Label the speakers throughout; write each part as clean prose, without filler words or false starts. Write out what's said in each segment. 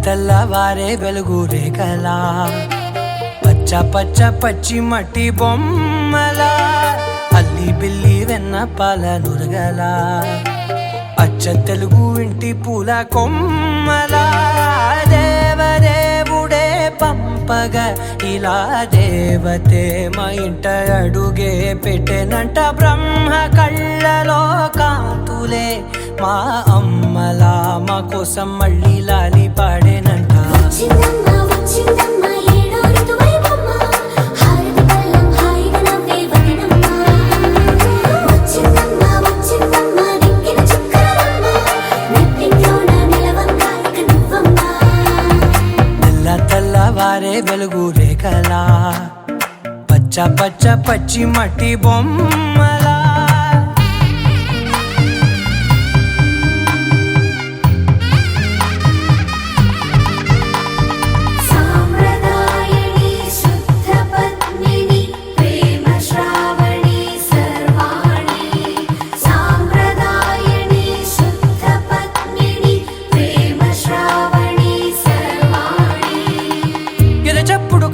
Speaker 1: తెల్లవారే వెలుగు రేఖలా పచ్చ పచ్చ పచ్చి మట్టి బొమ్మలా అల్లి బిల్లి వెన్న పాల నురగలా అచ్చ తెలుగు ఇంటి పూల కొమ్మలా దేవదేవుడే పంపగా ఇలా దేవతే మా ఇంట అడుగే పెట్టెనంట బ్రహ్మ కళ్ళలో కాంతులే మా అమ్మలా మా కోసం మళ్ళీ లాలి పాడేనంట తెల్లవారే వెలుగు రేఖలా పచ్చ పచ్చ పచ్చి మట్టి బొమ్మలా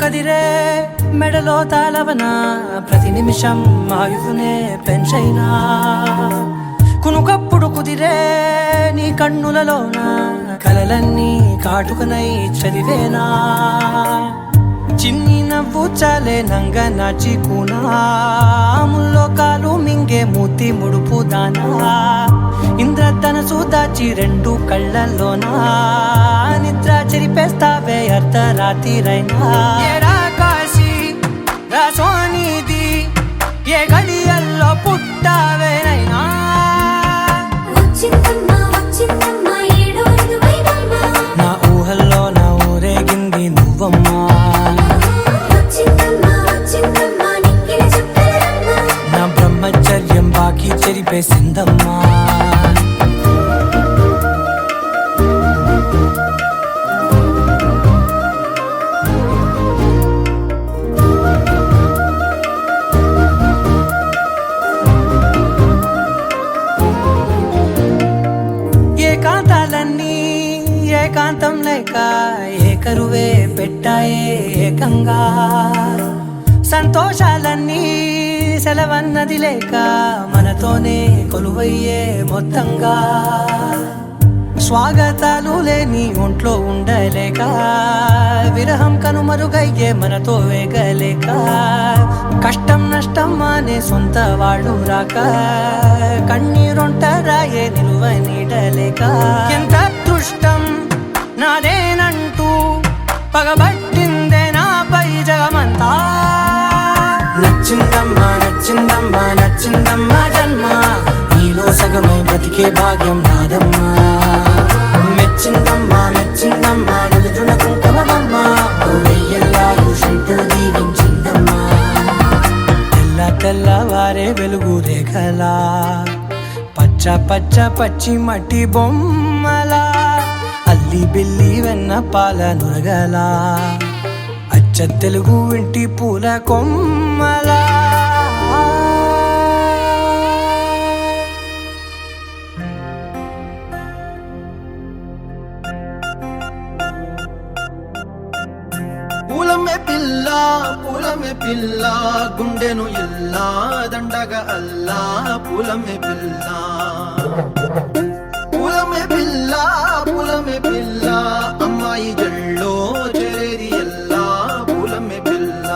Speaker 1: కదిరే మెడలో తాళవన ప్రతి నిమిషం ఆయుధునే పెంచైనా కునుకప్పుడు కుదిరే నీ కన్నులలోన కలలన్నీ కాటుకనై చదివేనా చిన్ని నవ్వు చాలే నంగ నాచి కూనాముల్లో కాలు మింగే మూతి ముడుపు దానా ఇంద్రధనసు దాచి రెండు కళ్ళల్లోనా నిద్ర చెరిపేస్తావే అర్ధరాత్రిరైనా కాశీ రాసోనిది ఏ గడియల్లో పుట్టావేనైనా నా ఊహల్లో నా ఊరేగింది నువ్వమ్మా నా బ్రహ్మచర్యం బాకీ చెరిపేసిందమ్మా ఏకాంతాలన్నీ ఏకాంతం లేక ఏకరువే పెట్టాయే ఏకంగా సంతోషాలన్నీ సెలవన్నది లేక మనతోనే కొలువయ్యే మొత్తంగా స్వాగతాలు లేని ఒంట్లో ఉండలేక విరహం కనుమరుగయ్యే మనతో వేగలేక కష్టం నష్టం అనే సొంత వాడు రాక కన్నీరొంటరాయే నిలువ నీడలేక ఎంత అదృష్టం నాదేనంటూ పగబట్టిందే నాపై జగమంతా నచ్చిందమ్మా నచ్చిందమ్మా నచ్చిందమ్మా జన్మ నీలో సగమై బ్రతికే భాగ్యం నాదమ్మా మెచ్చిందమ్మా మెచ్చిందమ్మా నిలుతున్న కుంకుమమ్మా వెయ్యల్లాలు శంకరు దీవించిందమ్మా తెల్లవారే వెలుగు రేఖలా పచ్చ పచ్చ పచ్చి మట్టి బొమ్మలా అల్లి బిల్లి వెన్న పాల నురగలా అచ్చ తెలుగు ఇంటి పూల కొమ్మలా
Speaker 2: పూలమే పిల్ల గుండెను ఇల్లా దండగా అల్లా పూలమే పిల్ల పూలమే పిల్ల అమ్మాయి జల్లో చేరేది ఎల్లా పూలమే పిల్ల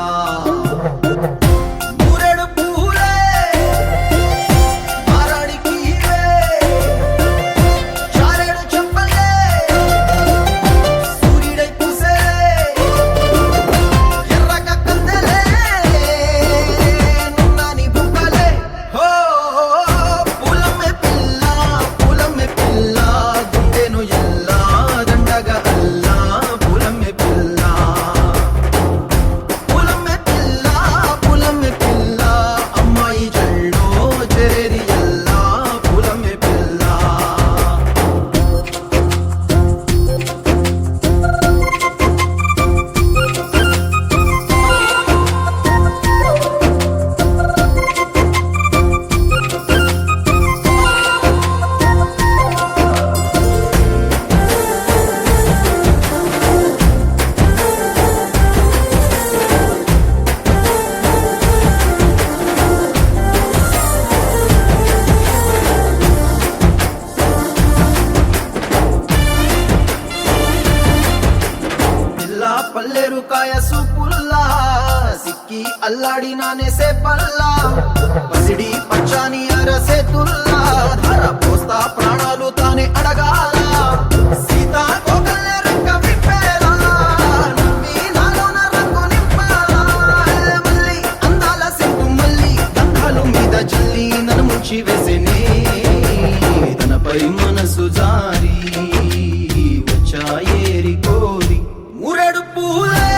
Speaker 2: అల్లాడినానే సేపల్లా పసిడి పచ్చాని అరసేతుల్లా ధర పోస్తా ప్రాణాలు తానే అడగాల సీతా కోకల్లే రెక్క విప్పేలా నవ్వి నాలోన రంగు నింపాలా మళ్ళీ అందాల సెట్టు మళ్ళీ గంధాలు మీద జల్లి నన్ను ముంచి వేసేనే తనపై మనసు జారి వచ్చాయేరి కోరి మురెడు పూలే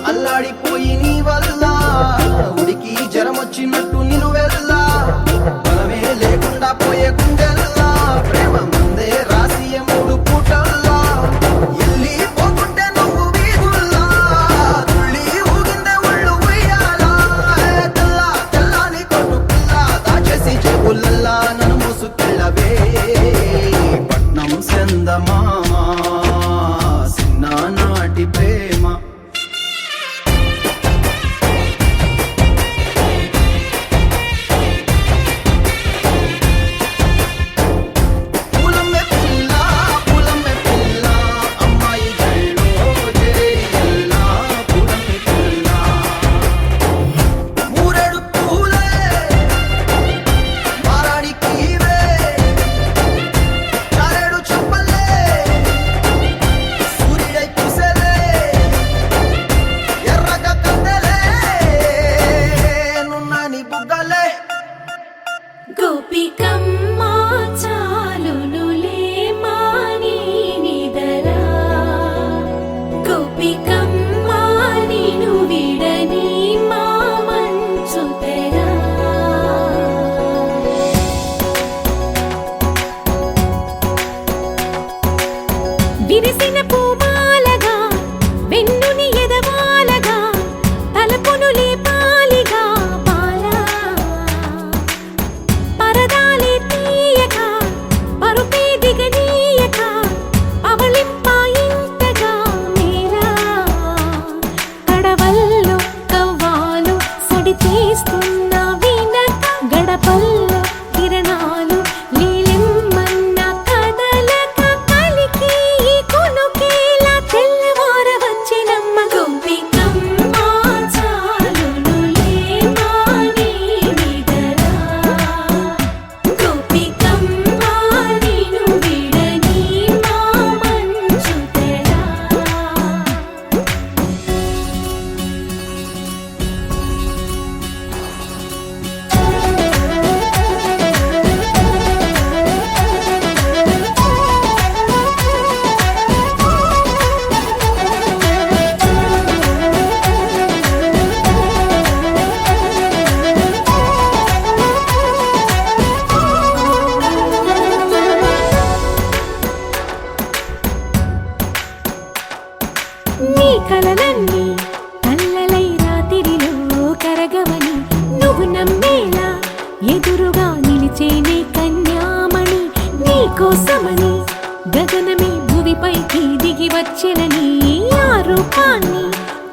Speaker 2: అల్లాడిపోయి నీ వల్ల ఉడికి జరమొచ్చినట్టు నిన్ను వెళ్ళా బలమే లేకుండా పోయే గుండెల్లా ప్రేమ ముందే రాసియ మూడు పూటల్లా ఎల్లి పోకుంటే నువ్వు వీధుల్లా తుళ్ళి ఊగిందే ఒళ్ళు ఉయ్యాలా తెల్లా తెల్లాని కొట్టు పిల్ల దాచేసి జేబులల్లా నన్ను మూసుకెళ్ళవే పట్నం సెందమామా సిన్నానాటి ప్రేమ
Speaker 3: గోపికమ్మా చాలునులే మాని నిదరా గోపికమ్మా నిను విడని మా మంచు తెరా విరిసిన పూమాలగా వెన్నుని ఎదవాలగా తలపును లేపాలిగా పరదాలే తీయక పరుపే దిగనీయక అవలింపాయింతగా మేరా కడవల్లో కవ్వాలు సడి చేస్తున్న వినక గడపల్లో కిరణాలు లీలిమ్మన్న కదలక కలికి కొనుకేలా తెల్లవార వచ్చినమ్మ గోపికమ్మ చాలునులే మాని నిదరా గోపికమ్మా నిను విడని మా మంచు తెరా నీ కలలన్నీ కల్లలై రాత్రిలో కరగవని నువ్వు నమ్మేలా ఎదురుగా నిలిచేనే కన్యామణి నీ కోసమని గగనమే భువిపైకి దిగి వచ్చెనని ఆ రూపాన్ని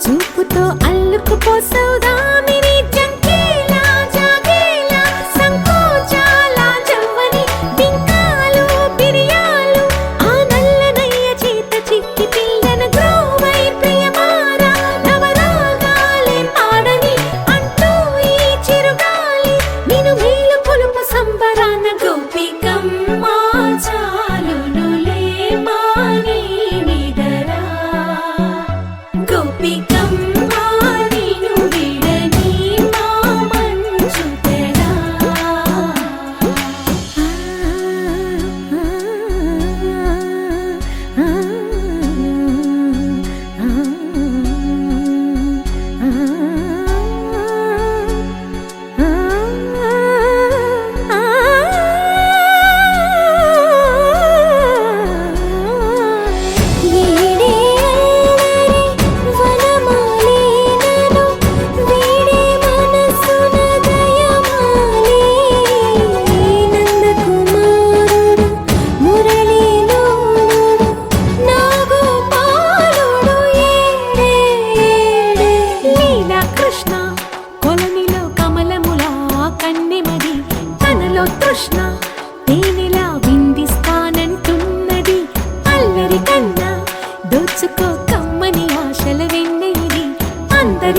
Speaker 3: చూపుతో అల్లుకుపోసౌదామిని జంకేలా జాగేలా సంకోచాల జవ్వని బింకాలు బిరియాలు ఆ నల్లనయ్య చేత చిక్కి పిల్లన గ్రోవై ప్రియమారా నవరాగాలే పాడని అంటూ ఈ చిరుగాలి నిన్ను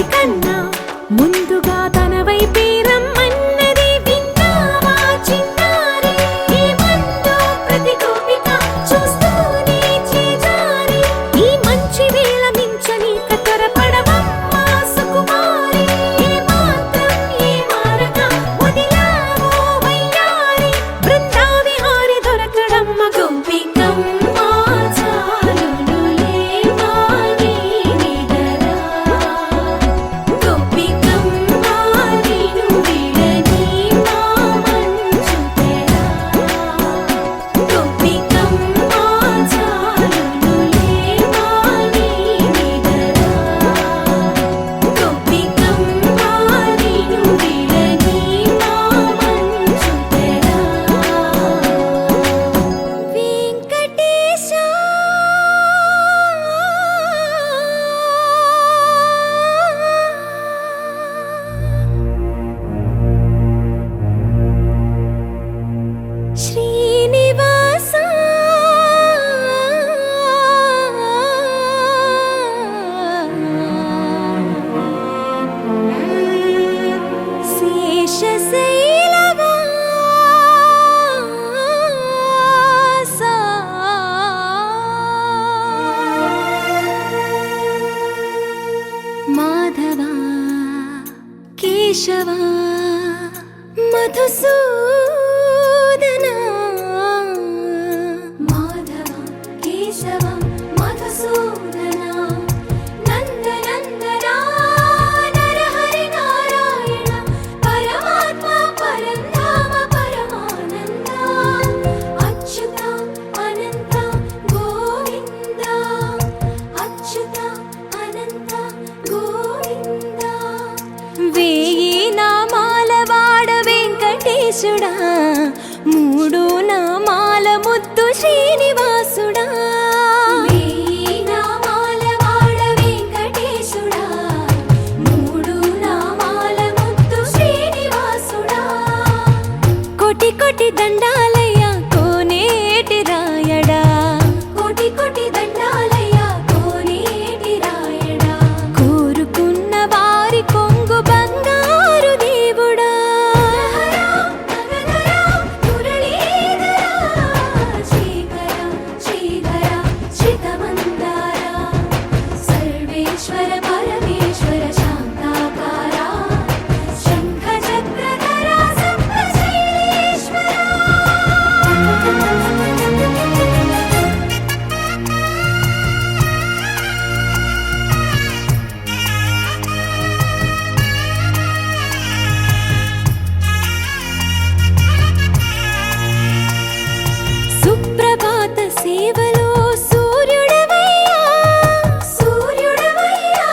Speaker 3: అందరికన్నా ముందుగా తన వైపే రమ్మన్నది విన్నావా చిన్నారి ఏమందో ప్రతి గోపిక చూస్తూనే చేజారి ఈ మంచి వేళ మించని కతరపడవమ్మా సుకుమారి ఏ మాత్రం ఏ మారక వదిలావో వయ్యారి బృందావిహారి దొరకడమ్మ గోపికమ్మ చాలునులే మాని నిదరా గోపికమ్మ నిను విడని మా మంచు తెరా గోపికమ్మ చాలునులే మాని నిదరా గోపికమ్మ నిను విడని మా మంచు తెరా వెంకటేశ శ్రీనివాస మాధవ కేశవ మధుసూదన మాధవ కేశవ మధుసూదన నందనందన నరహరి నారాయణ పరమాత్మ పరంధామ పరమానంద అచ్యుత అనంత గోవింద అచ్యుత అనంత గోవింద వేయి నామాల వాడ వెంకటేశుడా మూడు నామాల ముద్దు శ్రీనివాసుడా వేయి నామాల వాడ వెంకటేశుడా మూడు నామాల ముద్దు శ్రీనివాసుడా కోటి కోటి దండాలయ్య కోనేటి రాయడా కోటి కోటి దండాలయ్య కోనేటి రాయడా కోరుకున్న వారి కొంగు బంగారు దేవుడా శ్రీకర శ్రీధర శ్రితమందార సర్వేశ్వర పరమేశ్వర శాంతాకార శంఖ చక్రధర సప్తశైలేశ్వర సుప్రభాత సేవలో సూర్యుడవయ్యా సూర్యుడవయ్యా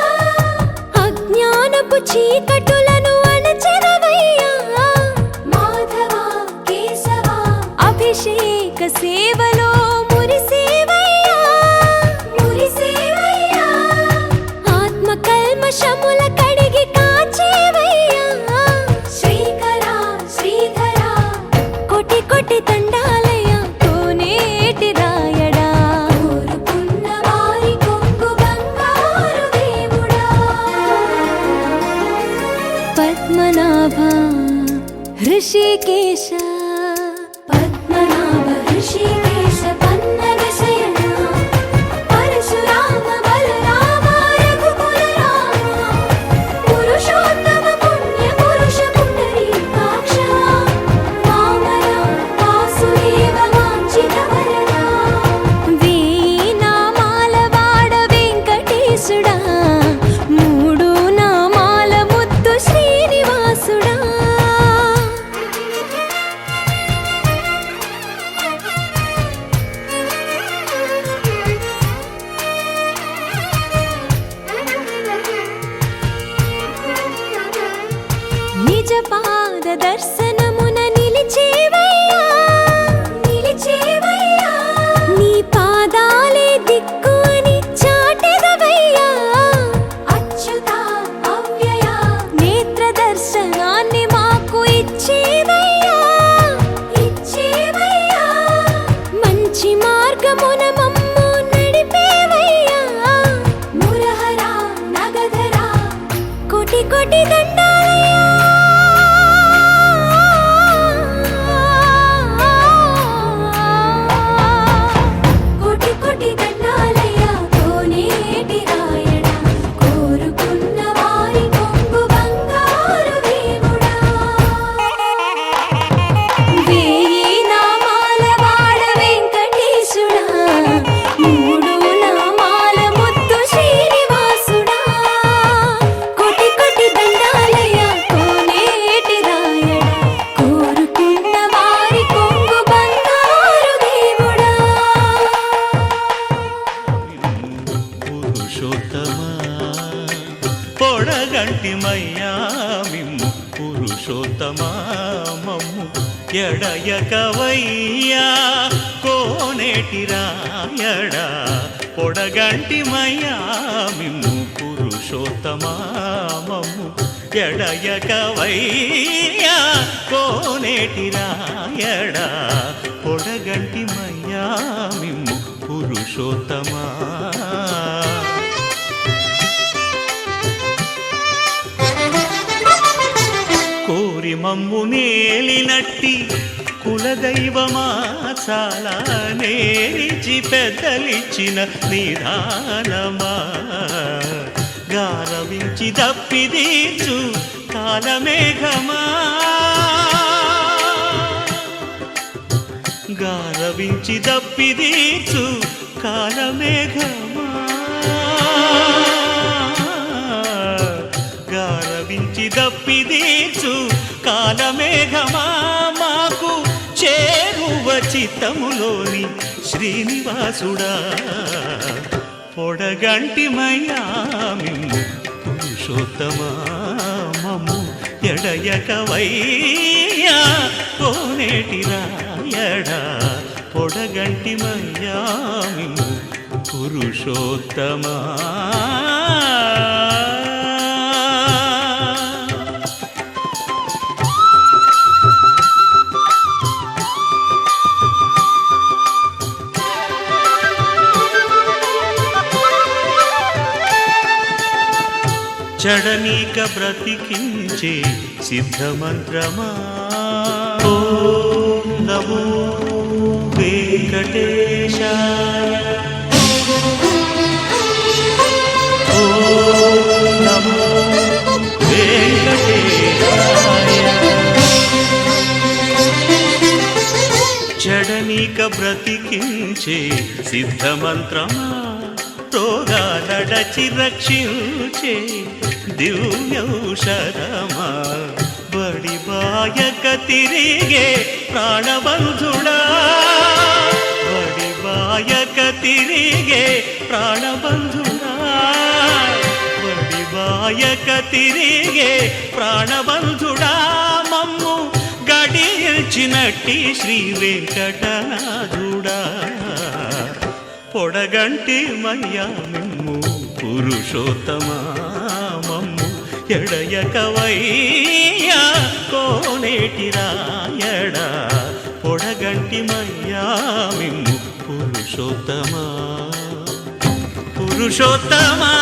Speaker 3: అజ్ఞానపు చీకటులను అణచెదవయ్యా మాధవ కేశవ అభిషేక సేవలో మురిసేవయ్యా మురిసేవయ్యా ఆత్మ కల్మషముల కడిగి కాచేవయ్యా శ్రీకర శ్రీధర కోటి కోటి దండాలయ్య కోనేటి రాయడా కోరుకున్న వారి కొంగు బంగారు దేవుడా పద్మనాభ హృషికేశ పద్మనాభ హృషికేశ పన్నగ శయన పరశురామ బలరామ రఘుకుల రామ పురుషోత్తమ పుణ్య పురుష పుండరీకాక్ష వామన వాసుదేవ వాంఛిత వరద వేయి నామాల వాడ వెంకటేశుడా మూడు నామాల ముద్దు శ్రీనివాసుడా నిజ పాద దర్శనమున నిలిచేవయ్యా నిలిచేవయ్యా నీ పాదాలే దిక్కు అని చాటెదవయ్యా అచ్యుత అవ్యయ నేత్ర దర్శనాన్ని మాకు ఇచ్చేవయ్యా ఇచ్చేవయ్యా మంచి మార్గమున మమ్ము నడిపేవయ్యా మురహర నగధర కోటి దండాలయ్యా కోటి కోటి దండాలయ్యా కోనేటి రాయడా కోరుకున్న వారి కొంగు బంగారు దేవుడా వేయి నామాల వాడ వెంకటేశుడా మూడు నామాల ముద్దు శ్రీనివాసుడా కోటి కోటి దండాలయ్యా కోనేటి రాయడా కోరుకున్న వారి కొంగు బంగారు దేవుడా
Speaker 4: పురుషోత్తమా పొడగంటి మయ్యా మిమ్ము పురుషోత్తమా మమ్ము ఎడయకవయ్యా కోనేటి రాయడా పొడగంటి మయ్యా మిమ్ము పురుషోత్తమా మమ్ము ఎడయకవయ్యా కోనేటి రాయడా పొడగంటి మయ్యా మిమ్ము పురుషోత్తమా కోరి మమ్ము నేలినట్టి కులదైవమా చాలా నేరిచి పెద్దలిచ్చిన నిదానమా గారవించి దప్పిదీర్చు కాలమేఘమా గారవించి దప్పిదీర్చు కాలమేఘమా గారవించి దప్పిదీర్చు కాలమేఘమా మాకు చేరువ చిత్తములోని శ్రీనివాసుడా పొడగంటి మయ్యా మిమ్ము పురుషోత్తమా మమ్ము ఎడయకవయ్యా కోనేటి రాయడా పొడగంటి మయ్యా మిమ్ము పురుషోత్తమా చడనీక బ్రతికించే సిద్ధమంత్రమా ఓం నమో వెంకటేశాయ ఓం నమో వెంకటేశాయ చడనీక బ్రతికించే సిద్ధమంత్రమా రోగాలడచి రక్షించే దివ్యౌషధమా బడి బాయక తిరిగే ప్రాణబంధుడా బడి బాయక తిరిగే ప్రాణబంధుడా బడి బాయక తిరిగే ప్రాణబంధుడా మమ్ము గడిచినట్టి శ్రీ వెంకటనాథుడా పొడగంటి మయ్యా మిమ్ము పురుషోత్తమా మమ్ము ఎడయకవయ్యా కోనేటి రాయడా పొడగంటి మయ్యా మిమ్ము పురుషోత్తమా పురుషోత్తమా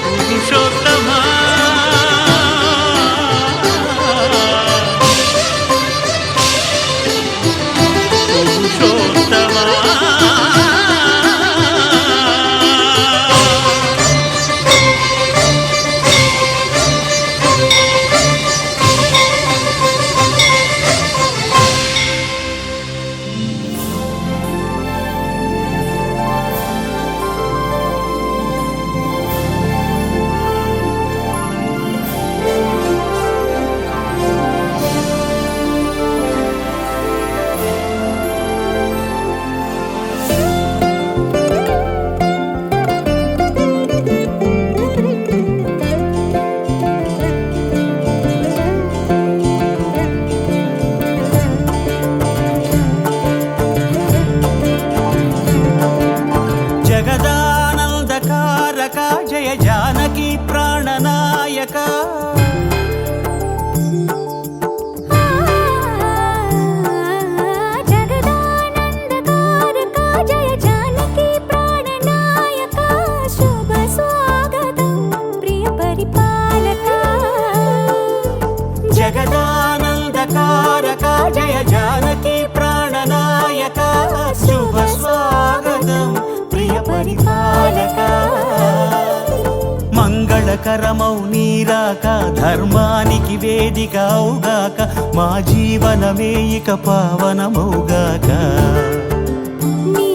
Speaker 4: పురుషోత్తమా మంగళకరమౌ నీరాక ధర్మానికి వేదిక అవుగాక మా జీవనమే ఇక పావనమౌగాక
Speaker 3: నీ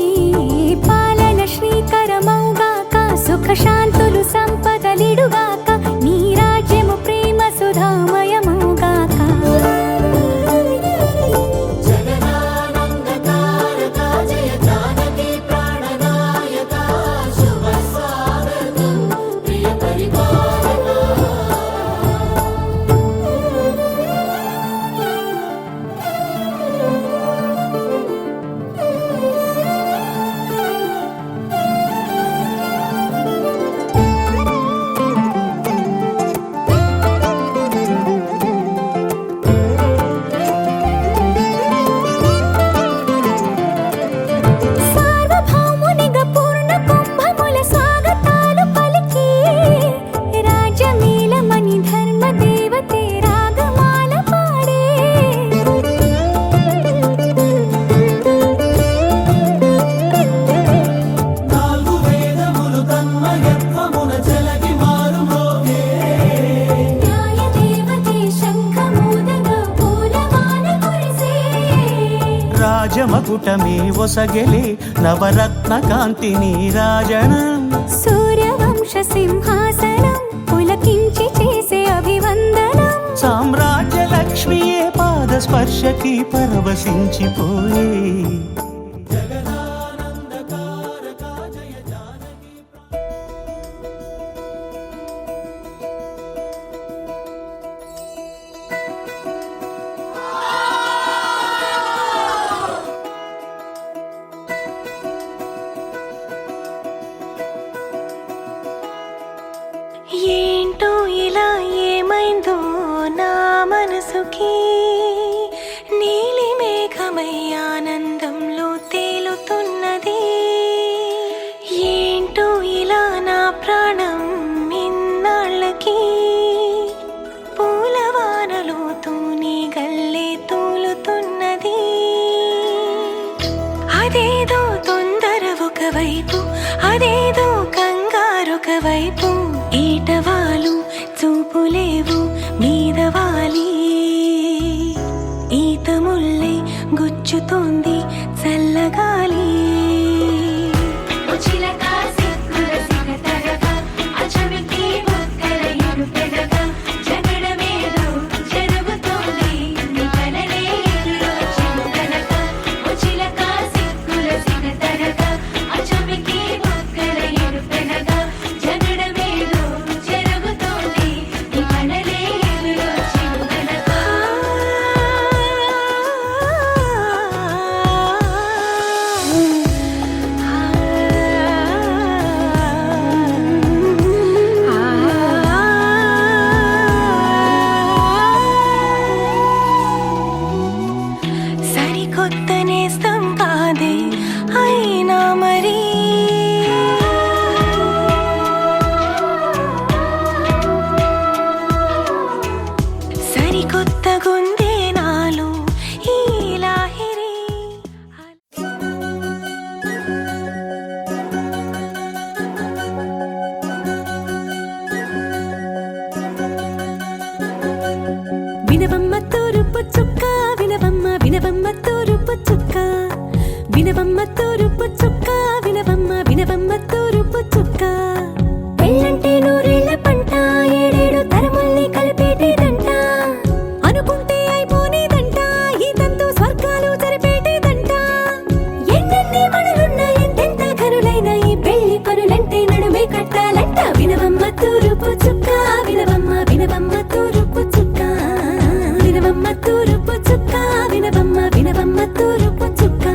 Speaker 3: పాలన శ్రీకరమౌగాక సుఖ శాంతులు సంపదలిడుగాక నీ రాజ్యము ప్రేమ సుధామయమౌగాక
Speaker 4: రాజమకుటమే ఒసగెలే నవరత్న కాంతి నీరాజనం
Speaker 3: సూర్యవంశ సింహాసనం పులకించి చేసే అభివందనం
Speaker 4: సామ్రాజ్య లక్ష్మియే పాద స్పర్శకి పరవశించిపోయే
Speaker 3: ఏంటో ఇలా ఏమైందో నా మనసుకి నీలి మేఘమై ఆనందంలో తేలుతున్నది ఏంటో ఇలా నా ప్రాణం ఇన్నాళ్ళకి పూలవానలో తూని గల్లే తూలుతున్నది అదేదో తొందర ఒకవైపు అదేదో కంగారొకవైపు ఈటవాలు చూపులేవు మీదవాలి ఈత ముల్లే గుచ్చుతోంది చల్లగాలి సరికొత్త నేస్తం కాదే అయినా మరి సరికొత్త గుందే నాలో ఈ లాహిరి వినవమ్మ తూరుపు చుక్క వినవమ్మ వినవమ్మ తూరుపు చుక్క వినవమ్మ తూరుపు చుక్క వినవమ్మ వినవమ్మ తూరుపు చుక్క పెళ్ళంటే నూరేళ్ల పంట ఏడేడు తరముల్ని కలిపేటేదంట అనుకుంటే అయిపోనేదంట ఈ తంతు స్వర్గాలు జరిపేటేదంట ఎన్నెన్ని మనులున్న ఎంతెంత కనులైన ఈ పెళ్లి పనులంటే నడుమే కట్టాలంట వినవమ్మ తూరుపు చుక్క వినవమ్మ వినవమ్మ తూరుపు చుక్క వినవమ్మ తూరుపు చుక్క వినవమ్మ వినవమ్మ తూరుపు చుక్క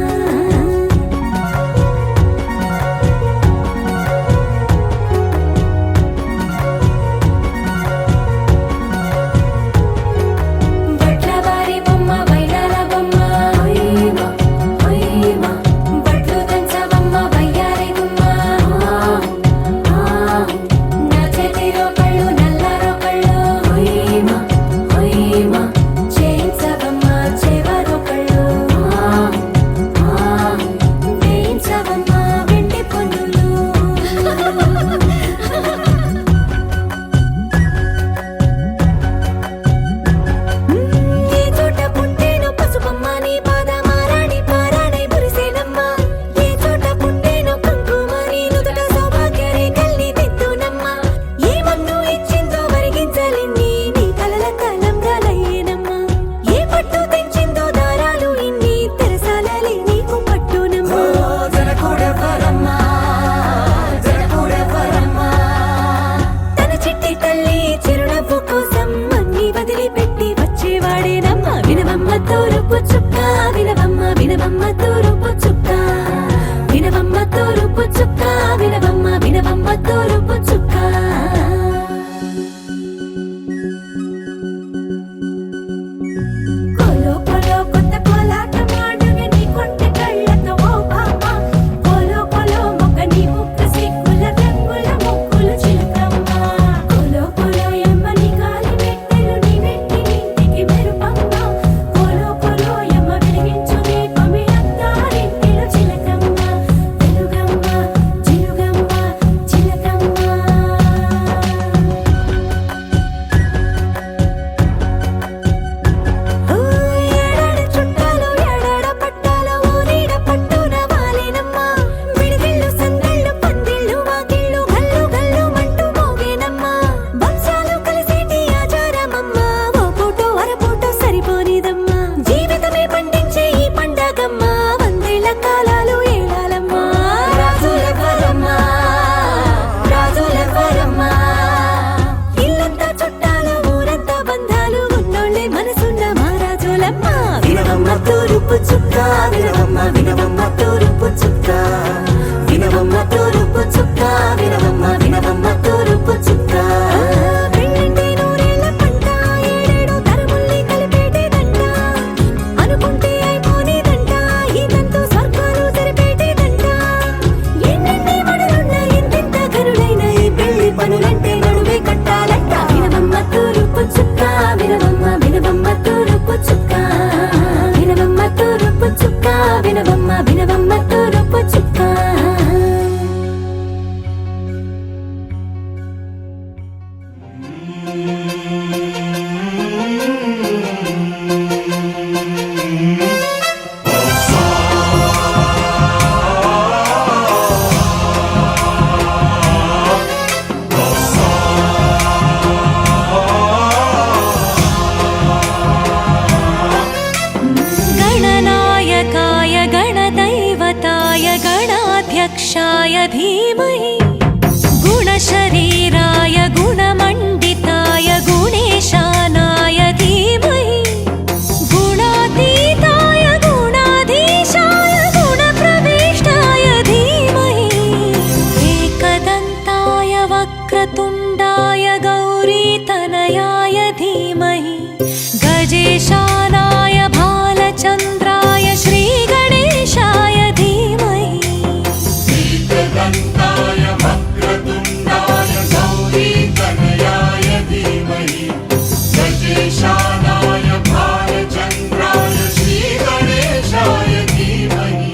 Speaker 1: వినవమ్మ వినవమ్మ తూర్పు చుక్క వినవమ్మ తూర్పు చుక్క వినవమ్మ వినవమ్మ తూర్పు చుక్క
Speaker 3: పెళ్ళంటే నూరేళ్ల పంట ఏడేడు తరముల్ని కలిపేటేదంట అనుకుంటే అయిపోనేదంట ఈ తంతు స్వర్గాలు సరిపేటేదంట ఎన్నెన్ని మడులున్న ఎంతెంత కరుడైన ఈ పెళ్లి పనులంటే నడువే కట్టాలంట వినవమ్మ తూర్పు చుక్క వినవమ్మ వినవమ్మ తూర్పు చుక్క వినవమ్మ తూర్పు చుక్క వినవమ్మ వినవమ్మ తూర్పు చుక్క गणनायकाय गणदैवताय गणाध्यक्षाय धीमहि गुणशरीराय गुणमण्डिताय गुणेशानाय धीमहि गुणातीताय गुणाधीशाय गुणप्रविष्टाय धीमहि एकदन्ताय वक्रतुण्डाय गौरीतनयाय धीमहि गजेशानाय भालचन्द्राय श्रीगणेशाय धीमहि
Speaker 5: एकदन्ताय वक्रतुण्डाय गौरीतनयाय धीमहि गजेशानाय भालचन्द्राय श्रीगणेशाय धीमहि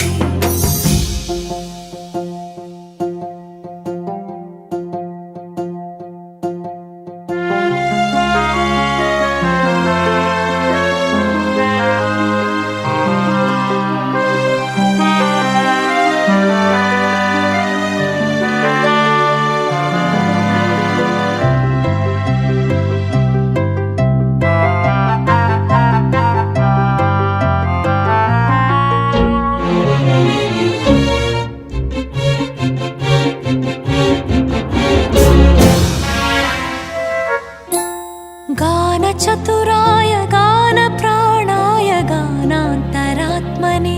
Speaker 3: गानचतुराय गानप्राणाय गानान्तरात्मने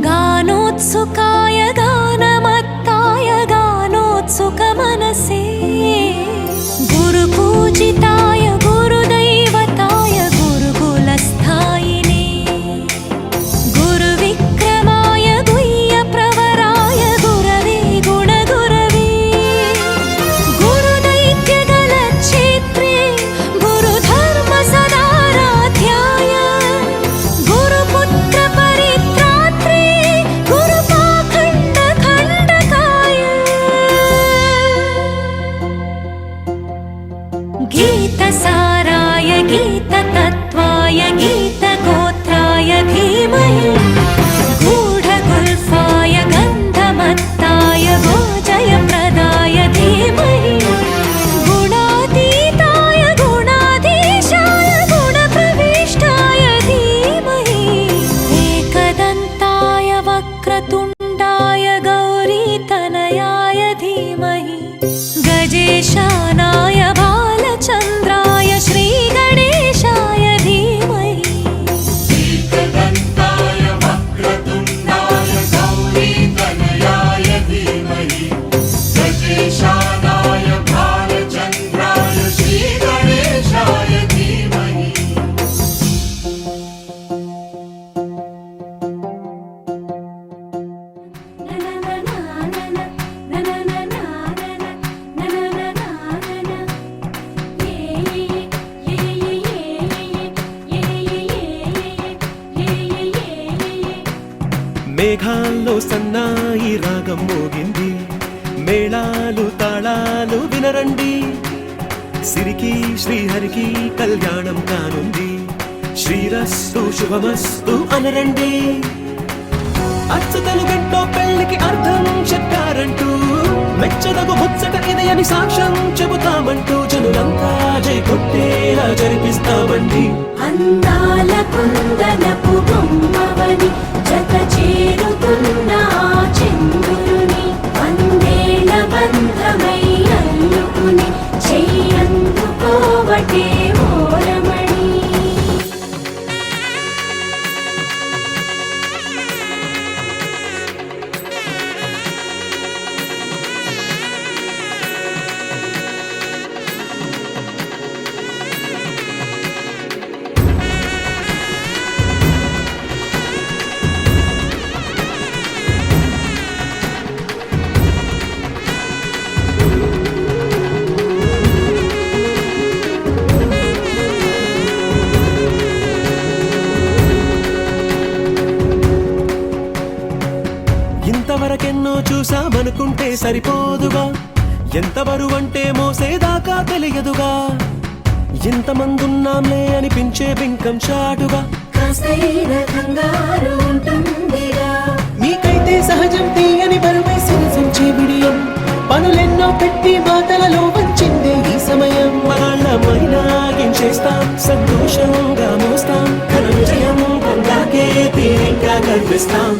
Speaker 3: गानोत्सुकाय गानमत्ताय गानोत्सुकमनसे गुरुपूजिताय गुरुदैवताय गुरुकुलस्थायिने गुरुविक्रमाय गुह्यप्रवराय गुरवे गुणगुरवे गुरुदैत्यगलक्षेत्रे गुरुधर्मसदाराध्याय गुरुपुत्रपरित्रात्रे गुरुपाखण्डखण्डकाय गीतसाराय गीततत्त्वाय गीतगोत्राय धीमहि गूढगुल्फाय गन्धमत्ताय भोजयप्रदाय धीमहि गुणातीताय गुणाधीशाय गुणप्रविष्टाय धीमहि एकदन्ताय वक्रतुण्डाय गौरीतनयाय धीमहि गजेशानाय भालचन्द्राय श्रीगणेशाय धीमहि
Speaker 5: एकदन्ताय वक्रतुण्डाय गौरीतनयाय धीमहि गजेशानाय भालचन्द्राय श्रीगणेशाय धीमहि
Speaker 4: మేఘాల్లో సన్నాయి రాగం మోగింది మేళాలు తాళాలు వినరండి సిరికి శ్రీహరికి కళ్యాణం కానుంది శ్రీరస్తు శుభమస్తు అనరండి అచ్చతలు గంటో పెళ్లికి అర్థం చెప్పారంటూ మెచ్చదగు ముచ్చట ఇది అని సాక్ష్యం చెబుతామంటూ జనులంతా జై కొట్టేలా జరిపిస్తామండి
Speaker 3: అందాల కుందనపు బొమ్మవని జత చేరుతున్న ఆ చంద్రుని వందేల బంధమై అల్లుకుని చెయ్యందుకోవటే ఓరమణి
Speaker 4: ఇంతవరకెన్నో చూసామనుకుంటే సరిపోదుగా, ఎంత బరువంటే మోసేదాకా తెలియదుగా, ఇంతమందున్నాంలే అనిపించే బింకం చాటుగా.
Speaker 3: కాస్తైన కంగారు ఉంటుందిగా,
Speaker 4: మీకైతే సహజం తీయని బరువే సిరసించే బిడియం, పనులెన్నో పెట్టి మాటలలో వంచిందే ఈ సమయం. మనాళ్ళమైనా గించేస్తాం, సంతోషంగా మోస్తాం, ఘన విజయం పొందాకే తీరిగ్గా కనిపిస్తాం.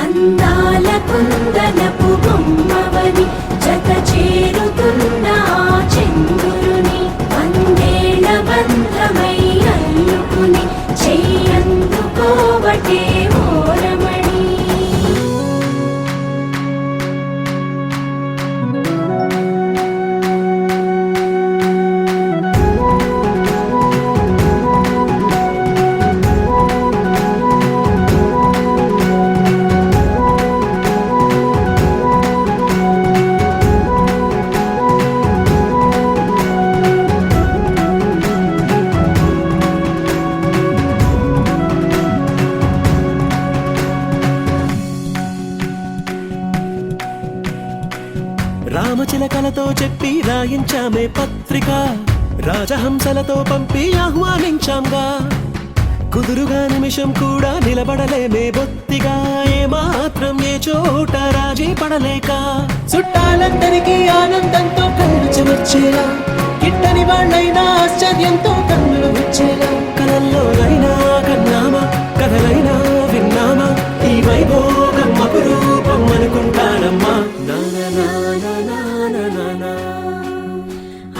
Speaker 3: అందాల కుందనపు బొమ్మవని జత చేరుతున్న ఆ చంద్రుని, వందేళ్ల బంధమై అల్లుకుని చెయ్యందుకోవటే ఓరమణి.
Speaker 4: రామచిలకలతో చెప్పి రాయించామే పత్రిక, రాజహంసలతో పంపి ఆహ్వానించాంగా, కుదురుగా నిమిషం కూడా నిలబడలేమే బొత్తిగా, ఏ మాత్రం ఏ చోట రాజీ పడలేక, చుట్టాలందరికీ ఆనందంతో కళ్ళు చెమర్చేలా, గిట్టని వాళ్ళైనా ఆశ్చర్యంతో కన్నులు వచ్చేలా, కలల్లోనైనా కన్నామా కథలైనా విన్నామా, ఈ వైభోగం అపురూపం అనుకుంటానమ్మా.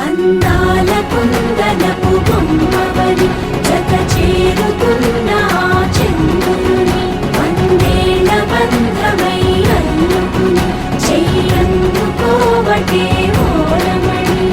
Speaker 3: అందాల కుందనపు బొమ్మవని జత చేరుతున్న ఆ చంద్రుని, వందేళ్ల బంధమై అల్లుకుని చెయ్యందుకోవటే ఓరమణి.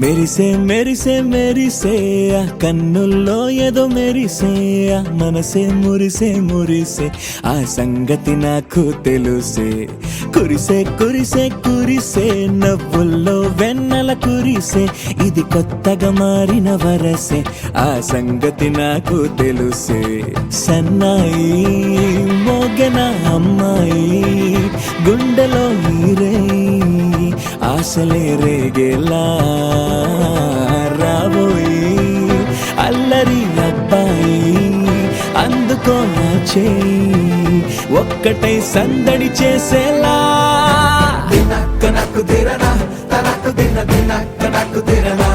Speaker 4: మెరిసే మెరిసే మెరిసే ఆ కన్నుల్లో ఏదో మెరిసే ఆ మనసే మురిసే మురిసే ఆ సంగతి నాకు తెలుసే కురిసే కురిసే కురిసే నవ్వుల్లో వెన్నెల కురిసే ఇది కొత్తగా మారిన వరసే ఆ సంగతి నాకు తెలుసే సన్నాయి మోగన అమ్మాయి గుండెలో ఈరే ఆశలే రేగేలా రాబోయి అల్లరి అబ్బాయి అందుకో నా చేయి ఒక్కటై సందడి చేసేలా దినక్క నాకు దిరనా తనకు దిన దినక్క నాకు దిరనా